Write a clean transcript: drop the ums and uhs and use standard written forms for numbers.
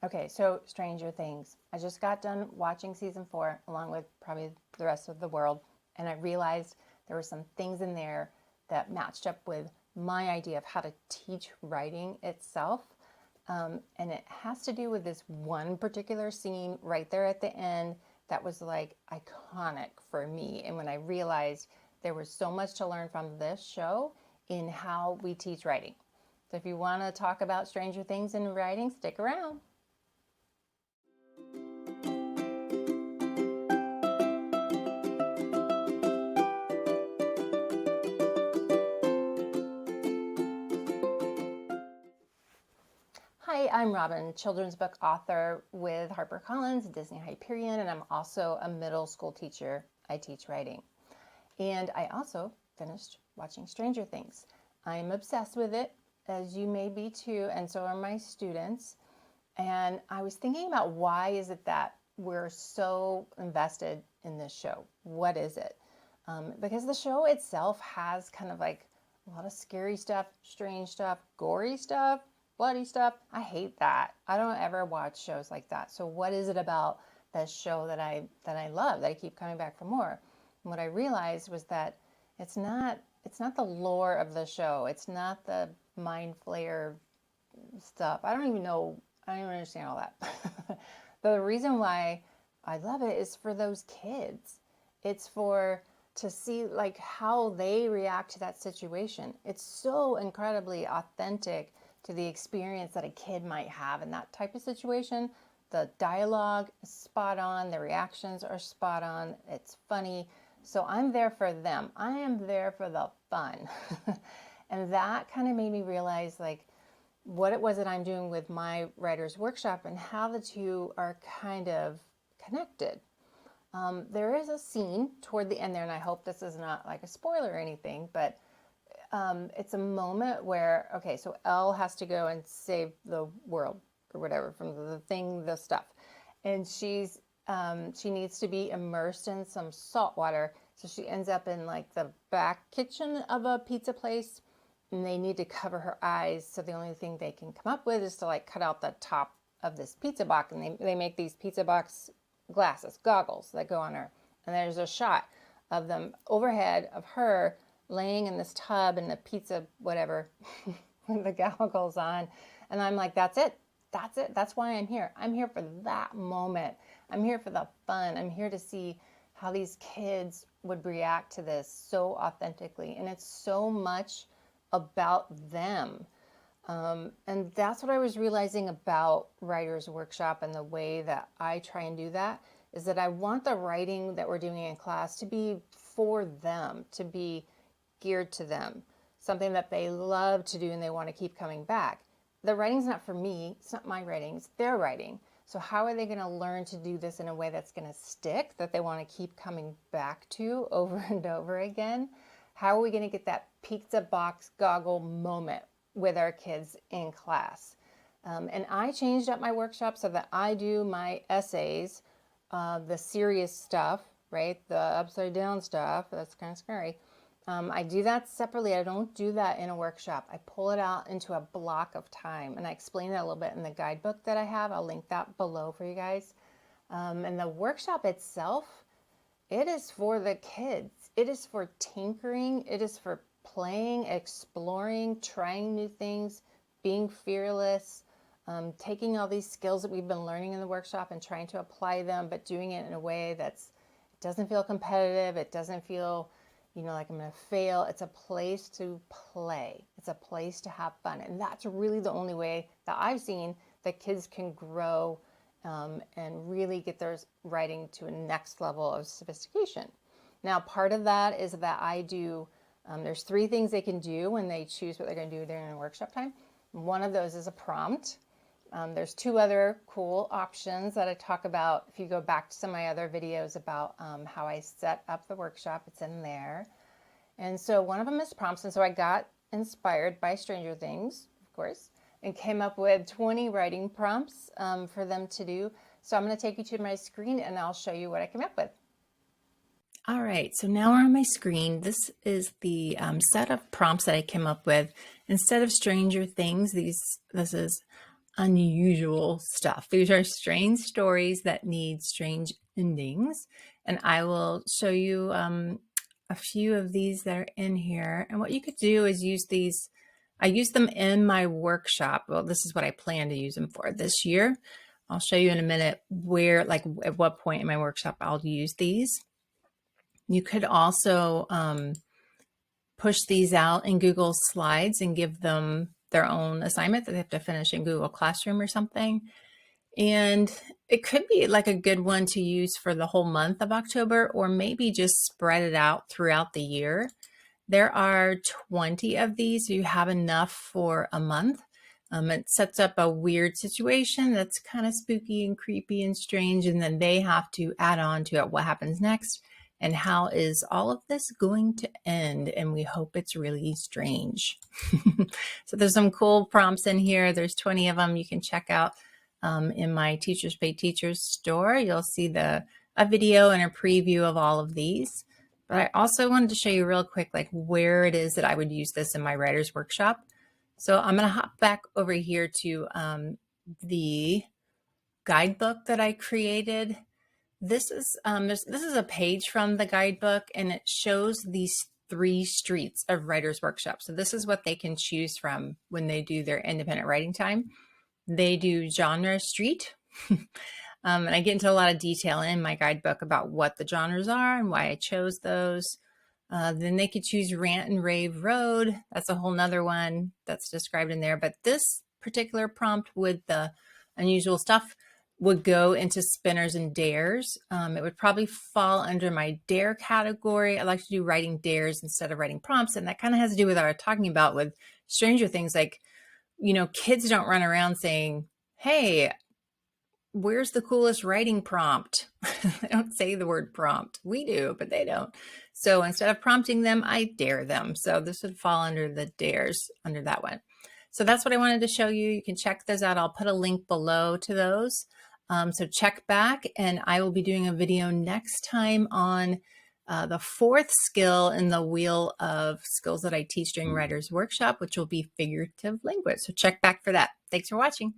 Okay, so Stranger Things. I just got done watching season 4 along with probably the rest of the world, and I realized there were some things in there that matched up with my idea of how to teach writing itself. And it has to do with this one particular scene right there at the end that was like iconic for me. And when I realized there was so much to learn from this show in how we teach writing. So if you want to talk about Stranger Things in writing, stick around. Hi, I'm Robin, children's book author with HarperCollins, Disney Hyperion, and I'm also a middle school teacher. I teach writing. And I also finished watching Stranger Things. I'm obsessed with it, as you may be too, and so are my students. And I was thinking about why is it that we're so invested in this show? What is it? Because the show itself has kind of like a lot of scary stuff, strange stuff, gory stuff, bloody stuff. I hate that. I don't ever watch shows like that. So what is it about this show that I love, that I keep coming back for more? And what I realized was that it's not the lore of the show. It's not the mind flayer stuff. I don't even understand all that. The reason why I love it is for those kids. It's to see like how they react to that situation. It's so incredibly authentic to the experience that a kid might have in that type of situation. The dialogue is spot on, the reactions are spot on, it's funny. So I'm there for them. I am there for the fun. And that kind of made me realize like what it was that I'm doing with my writer's workshop and how the two are kind of connected. There is a scene toward the end there, and I hope this is not like a spoiler or anything, but it's a moment where, okay, so Elle has to go and save the world or whatever from the stuff. And she needs to be immersed in some salt water. So she ends up in like the back kitchen of a pizza place, and they need to cover her eyes. So the only thing they can come up with is to like cut out the top of this pizza box. And they make these pizza box glasses, goggles that go on her. And there's a shot of them overhead of her laying in this tub in the pizza, whatever, with the goggles on. And I'm like, that's it. That's it. That's why I'm here. I'm here for that moment. I'm here for the fun. I'm here to see how these kids would react to this so authentically. And it's so much about them. And that's what I was realizing about Writer's Workshop and the way that I try and do that is that I want the writing that we're doing in class to be for them, to be geared to them, something that they love to do and they want to keep coming back. The writing's not for me, it's not my writing, it's their writing. So how are they going to learn to do this in a way that's going to stick, that they want to keep coming back to over and over again? How are we going to get that pizza box goggle moment with our kids in class? And I changed up my workshop so that I do my essays, the serious stuff, right? The upside down stuff, that's kind of scary. I do that separately. I don't do that in a workshop. I pull it out into a block of time, and I explain that a little bit in the guidebook that I have. I'll link that below for you guys. And the workshop itself, it is for the kids. It is for tinkering. It is for playing, exploring, trying new things, being fearless, taking all these skills that we've been learning in the workshop and trying to apply them, but doing it in a way that doesn't feel competitive. It doesn't feel like I'm going to fail. It's a place to play. It's a place to have fun. And that's really the only way that I've seen that kids can grow and really get their writing to a next level of sophistication. Now, part of that is that I do, there's 3 things they can do when they choose what they're going to do during workshop time. One of those is a prompt. There's 2 other cool options that I talk about. If you go back to some of my other videos about how I set up the workshop, it's in there. And so one of them is prompts. And so I got inspired by Stranger Things, of course, and came up with 20 writing prompts for them to do. So I'm going to take you to my screen and I'll show you what I came up with. All right, so now we're on my screen. This is the set of prompts that I came up with. Instead of Stranger Things, this is unusual stuff. These are strange stories that need strange endings. And I will show you a few of these that are in here. And what you could do is use these. I use them in my workshop. Well, this is what I plan to use them for this year. I'll show you in a minute where, like at what point in my workshop I'll use these. You could also push these out in Google Slides and give them their own assignment that they have to finish in Google Classroom or something. And it could be like a good one to use for the whole month of October, or maybe just spread it out throughout the year. There are 20 of these, so you have enough for a month. It sets up a weird situation that's kind of spooky and creepy and strange, and then they have to add on to it what happens next and how is all of this going to end, and we hope it's really strange. So there's some cool prompts in here. There's 20 of them you can check out in my Teachers Pay Teachers store. You'll see a video and a preview of all of these. But I also wanted to show you real quick, like where it is that I would use this in my writer's workshop. So I'm going to hop back over here to the guidebook that I created. This is a page from the guidebook, and it shows these 3 streets of writer's workshop. So this is what they can choose from when they do their independent writing time. They do genre street. And I get into a lot of detail in my guidebook about what the genres are and why I chose those. Then they could choose rant and rave road. That's a whole nother one that's described in there. But this particular prompt with the unusual stuff would go into spinners and dares. It would probably fall under my dare category. I like to do writing dares instead of writing prompts. And that kind of has to do with what I was talking about with Stranger Things. Like, you know, kids don't run around saying, hey, where's the coolest writing prompt? They don't say the word prompt. We do, but they don't. So instead of prompting them, I dare them. So this would fall under the dares under that one. So that's what I wanted to show you. You can check those out. I'll put a link below to those. So check back, and I will be doing a video next time on the 4th skill in the wheel of skills that I teach during Writer's Workshop, which will be figurative language. So check back for that. Thanks for watching.